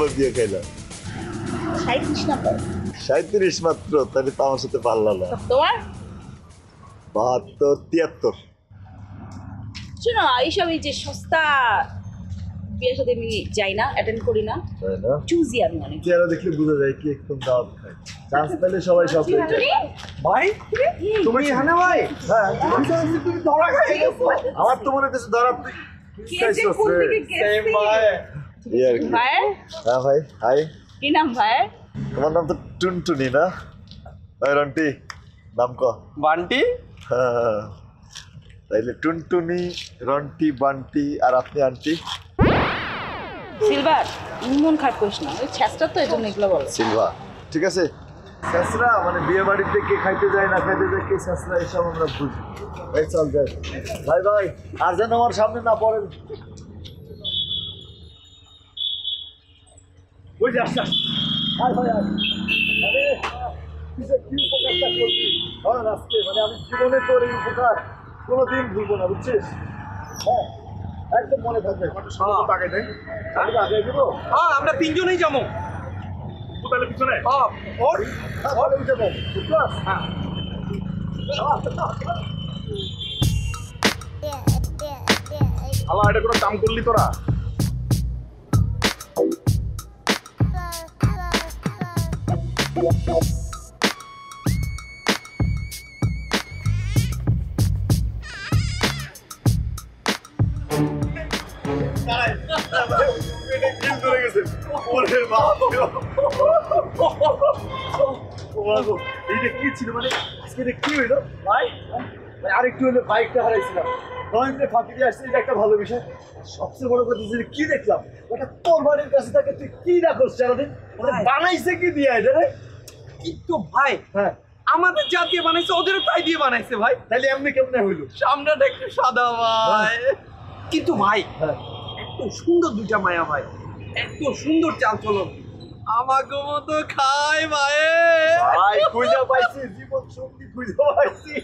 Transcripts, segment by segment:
নম্বর বিয়ে খাইলা? 37 নম্বর। 37 মাত্র, তাহলে তো আমার সাথে পারলা না। তোমার 72, 73। শোনো, এইসব এই যে সস্তা বিয়ের সাথে আমি যাই না, অ্যাটেন্ড করি না, তাই না? চুজি আমি অনেক। চেহারা দেখলে বোঝা যায় কি একদম দাওয়াত খায়। চান্স পেলে সবাই সব হয়ে যায়। ভাই তুমি এখানে ভাই? হ্যাঁ, তুমি ধরা খাই গেছো। আমার তো মনে হচ্ছে ধরা তুই খাইছস রে। সেম ভাই। এই আর কি। ভাইয়ের হ্যাঁ ভাই, হাই। কি নাম ভাইয়ের? তোমার নাম তো টুনটুনি না? ভাই রন্টি, নাম ক? বান্টি। হ্যাঁ, তাইলে টুনটুনি, রন্টি, বান্টি আর আপনি আন্টি। সিলভার, মন খারাপ করিস না, ওই ছেঁচটা তো এই জন্য এগুলো বলে। সিলভা, ঠিক আছে। শেষরা মানে বিয়ে বাড়িতে কে খাইতে যায় না খাইতে যায়, কে শেষরা, এসব আমরা বুঝি। এই চল যাই ভাই ভাই, আর যেন আমার সামনে না পড়েন। ওই যে আসছে, আয় ভাই আয়। আরে তুই যে কি উপকারটা করবি ধরেন আজকে, মানে আমি জীবনে তোর এই উপকার কোনোদিন ভুলবো না, বুঝছিস? হ্যাঁ, একদম মনে থাকবে। টাকা দেয়, আমি আগে দেবো। হ্যাঁ আমরা তিনজনেই যাবো। তাহলে পিছনে ওর ওর উঠে যাবো, বুঝতে পারছ? হ্যাঁ। আল্লাহ, এটা কোনো কাম করলি তোরা? কি ছিল মানে আজকে কি হইলো ভাই? আরেকটু হলে বাইকটা হারাইছিলাম, নয়নকে ফাঁকি দিয়ে আসছে, এটা একটা ভালো বিষয়। সবচেয়ে বড় কথা যে কি দেখলাম, ওটা তোর বাড়ির কাছে থাকে, তুই কি রাখোস সারাদিন? ওটা বানাইছে কি দিয়ে এটা রে? কিন্তু ভাই হ্যাঁ, আমাদের যা দিয়ে বানাইছে ওদেরও তাই দিয়ে বানাইছে ভাই। তাহলে এমনি কেমনে হইলো? সামনেটা একটু সাদা ভাই, কিন্তু ভাই হ্যাঁ, এত সুন্দর দুইটা মায়া ভাই, এত সুন্দর চাল চলন, আমাকে মতো খায় ভাই। ভাই খুঁজে পাইছি, জীবন সঙ্গী খুঁজে পাইছি।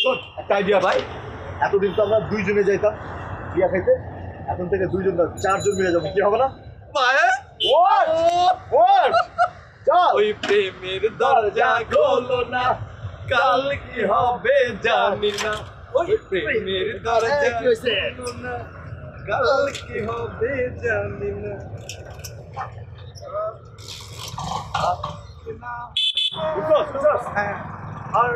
শোন, একটা আইডিয়া ভাই, এতদিন তো আমরা দুইজনে যাইতাম বিয়া খাইতে, এখন থেকে দুইজন না 4 জন মিলে যাবো, কি হবে না? ভাই ওঠ, ওঠ, চল। ওই প্রেমের দরজা খোলো না, কাল কি হবে জানি না। ওই প্রেমের দরজা কি হয়েছে? খোলো না, কাল কি হবে জানি না। বুঝছস, বুঝছস? হ্যাঁ আর